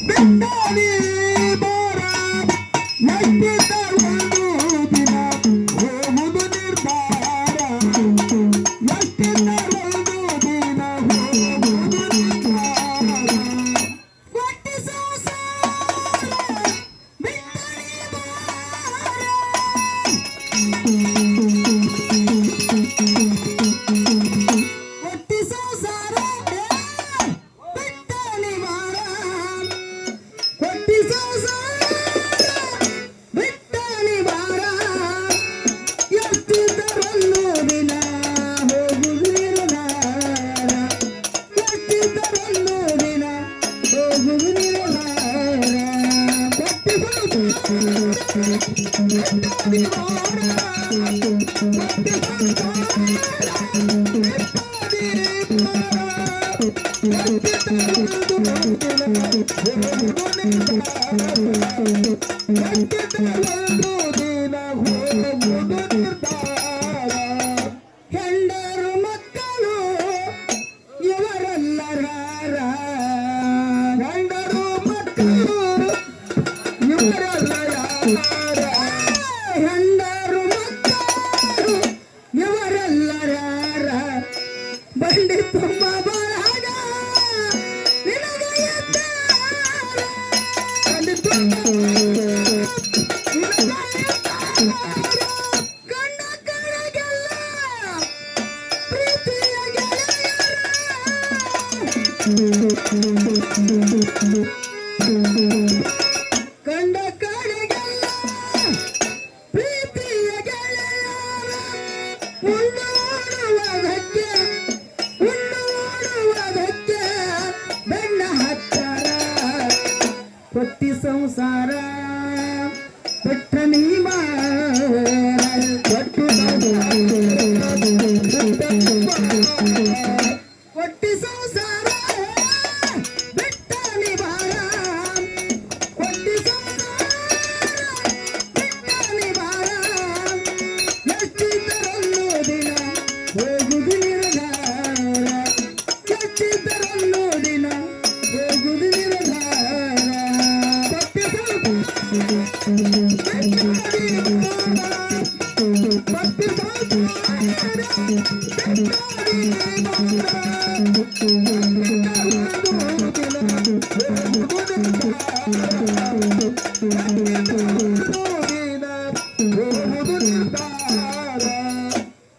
ಬೆಟ್ಟಲಿ ಬಾರ ಎಷ್ಟಿದ್ದ ಒಂದು ದಿನ ಹೋಗುವುದು ನಿರ್ಧಾರ ಎಷ್ಟಿದ್ದ ಒಂದು ದಿನ ಹೋಗುವುದು ನಿರ್ಧಾರ ಕೊಟ್ಟಿ ಸಂಸಾರ ಬೆಟ್ಟಲಿ ಬಾರ ಕೊಟ್ಟಿ ಸಂಸಾರ ಬೆಟ್ಟಲಿ ಬಾರ ಕೊಟ್ಟಿ ಸಂಸಾರ ಬೆಟ್ಟಲಿ ಬಾರ ಎಷ್ಟಿದ್ದರಲ್ಲೂ ದಿನ ಹೋಗುವುದು ನಿರ್ಧಾರ ಎಷ್ಟಿದ್ದರಲ್ಲೂ ದಿನ ಹೋಗುವುದು ನಿರ್ಧಾರ ಕೊಟ್ಟಿ ಬೆಟ್ಟಲಿ ಬಾರ ಕೊಟ್ಟಿ ಹೆಂಡರು ಮಕ್ಕಳು ಇವರೆಲ್ಲರಾರ ಗಂಡರು ಮಕ್ಕಳು ಇವರೆಲ್ಲರಾರ ಹೆಂಡರು ಮಕ್ಕಳು ಇವರೆಲ್ಲರಾರ ಬಂಡಿ ತುಂಬ ಬರಗ ನಿನಗೆ ಎದ್ದಾರ ಬಂಡಿ ತುಂಬ ಗಂಡ ಕಡೆಗೆಲ್ಲ ಪ್ರೀತಿಯ ಗೆಳೆಯರ ಗಂಡ ಕಡೆಗೆಲ್ಲ ಪ್ರೀತಿಯ ಗೆಳೆಯರ ಉಣ್ಣೋಡುವುದಕ್ಕೆ ಬೆಣ್ಣ ಹತ್ತಾರ ಕೊಟ್ಟಿ ಸಂಸಾರ ಬೆಟ್ಟ ಕೊಟ್ಟು ಕೊಟ್ಟಿ ಸಂಸಾರ ಬೆಟ್ಟ ನಿವಾರ ಕೊಟ್ಟಿ ಸಂಸಾರ ಬೆಟ್ಟ ನಿವಾರ ಎಷ್ಟಿದ್ದರಲ್ಲೂ ದಿನ ಹೋಗುದು ನಿರ್ಧಾರ ಎಷ್ಟಿದ್ದರಲ್ಲೂ ದಿನ ಹೋಗುದು ನಿರ್ಧಾರ ಕೊಟ್ಟಿ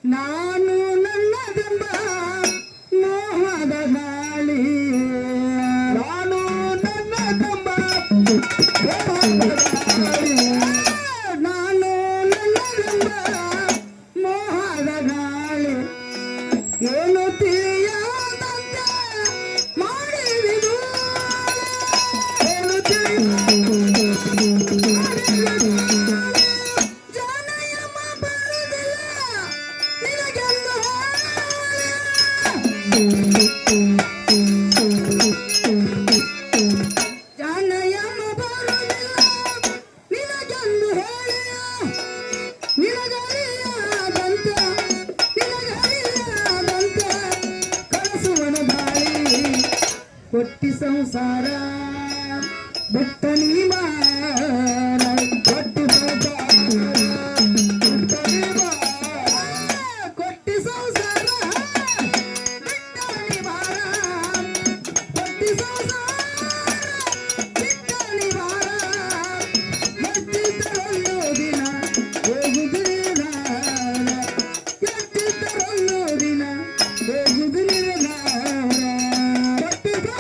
ನಾನು ನನ್ನದೆಂಬ ಮೋಹದ ಗಾಳಿ ನಾನು ನನ್ನದೆಂಬ ನಾನು ನನ್ನದೆಂಬ ಮೋಹದ ಗಾಳಿ ಏನು ತಿಳಿಯದಂತೆ ಮಾಡಿರುವುದು ಏನು ಜನಯಮ ಬರುವುದಿಲ್ಲ ನಿನಗೆಂದು ಜನಯಮ ಬರುವುದಿಲ್ಲ ನಿನಗೆಂದು ಹೇಳಿಯ ನಿನಗರಿಯಾದಂತೆ ಕಳಿಸುವನು ಗಾಳಿ ಕೊಟ್ಟಿ ಸಂಸಾರ ಬೆಟ್ಟ ನೀವಾರ ಕೊಟ್ಟಿ ಸಂಸಾರ ಬೆಟ್ಟ ನೀವಾರ ಕೊಟ್ಟಿ ಸಂಸಾರ ಬೆಟ್ಟ ನೀವಾರ ಕೊಟ್ಟಿ ಸಂಸಾರ ಬೆಟ್ಟ ನೀವಾರ ಎಷ್ಟಿದ್ದರಲ್ಲೂ ದಿನ ಹೋಗುದು ನಿರ್ಧಾರ ಎಷ್ಟಿದ್ದರಲ್ಲೂ ದಿನ ಹೋಗುದು ನಿರ್ಧಾರ ಕೊಟ್ಟಿ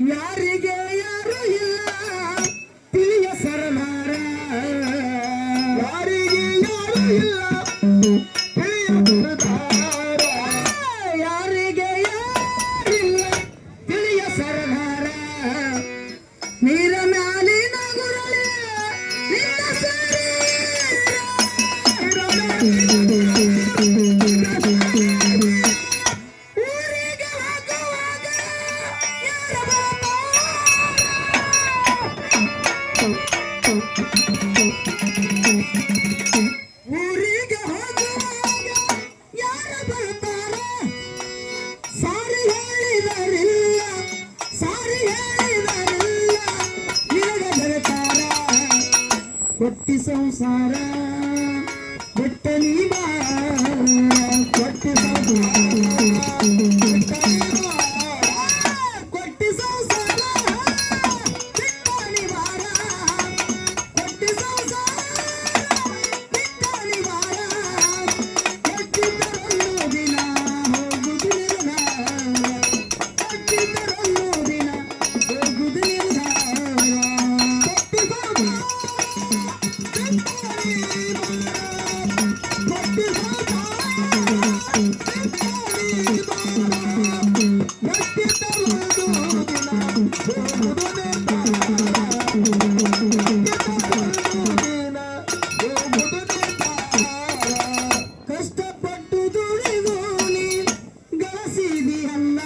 ಯಾರಿಗೆ ಯಾರು ಇಲ್ಲ ತಿಳಿಯ ಸರದಾರ ಯಾರಿಗೆ ಯಾರು ಇಲ್ಲ ತಿಳಿಯ ಸರದಾರ ಯಾರಿಗೆ ಯಾರಿಲ್ಲ ತಿಳಿಯ ಸರದಾರ ನೀರ ಮ್ಯಾಲಿನ ಗುರಳಿ ನಿನ್ನ ಸರಿ ಸಂಸಾರ ಬಿಟ್ಟ ನೀ ಬಾರ ಕೊಟ್ಟಿ ಕೊಟ್ಟಿ ಸಂಸಾರ ಬಿಟ್ಟ ನೀ ಬಾರ ಕೊಟ್ಟಿ ಸಂಸಾರ ಬಿಟ್ಟ ನೀ ಬಾರ ಕೊಟ್ಟಿದ್ದರಲ್ಲೂ ದಿನ ಹೋಗುದು ನಿರ್ಧಾರ ಕೊಟ್ಟಿದ್ದರಲ್ಲೂ ದಿನ ಹೋಗುದು ನಿರ್ಧಾರ ಕಷ್ಟಪಟ್ಟು ದುಡಿದು ನೀ ಗಳಿಸಿದೆಯಲ್ಲ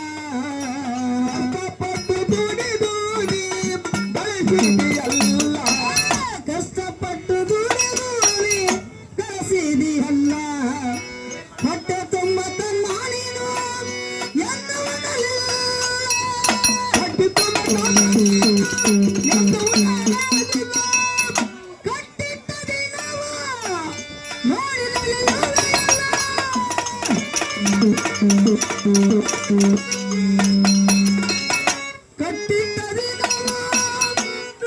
ಕಷ್ಟಪಟ್ಟು ದುಡಿದು ನೀ ಗಳಿಸಿದೆಯಲ್ಲ ಕಷ್ಟಪಟ್ಟು ದುಡಿದು ನೀ ಗಳಿಸಿದೆಯಲ್ಲ ಹೊಟ್ಟೆ ತುಂಬ ತನ್ನ ನೀನು ಎಂದವನಲ್ಲ ಹೊಟ್ಟೆ ತುಂಬ ಕಟ್ಟಿಟ್ಟ ದಿನವ ನೋಡಿದಲ್ಲ ಕಟ್ಟಿಟ್ಟ ದಿನವ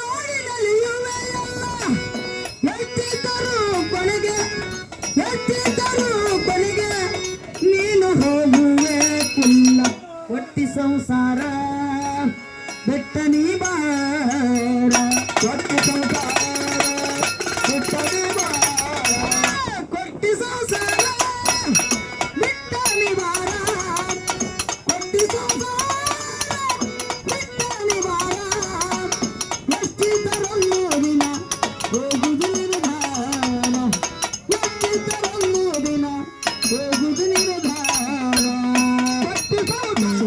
ನೋಡಿದಲಿಯುವೆಯಲ್ಲ ಎತ್ತಿದ್ದರು ಕೊನೆಗೆ ನೀನು ಹೋಗುವೆ ಕುಲ್ಲ ಒಟ್ಟಿ ಸಂಸಾರ ಬೆಟ್ಟ ನೀ ಬಾರ ಒಟ್ಟಿ ಸಂಸಾರ ಬೆಟ್ಟ ನೀ ಬಾರ ಕೊಟ್ಟಿ ಸಂಸಾರ ಬಿಟ್ಟ ನೀ ಬಾರ ಕೊಟ್ಟಿ ಸಂಸಾರ ಬಿಟ್ಟ ನೀ ಬಾರ ಎಷ್ಟಿದ್ದರಲ್ಲೂ ದಿನ ಹೋಗುದು ನಿರ್ಧಾರ ಎಷ್ಟಿದ್ದರಲ್ಲೂ ದಿನ ಹೋಗುದು ನಿರ್ಧಾರ ಕೊಟ್ಟಿ ಸಂಸಾರ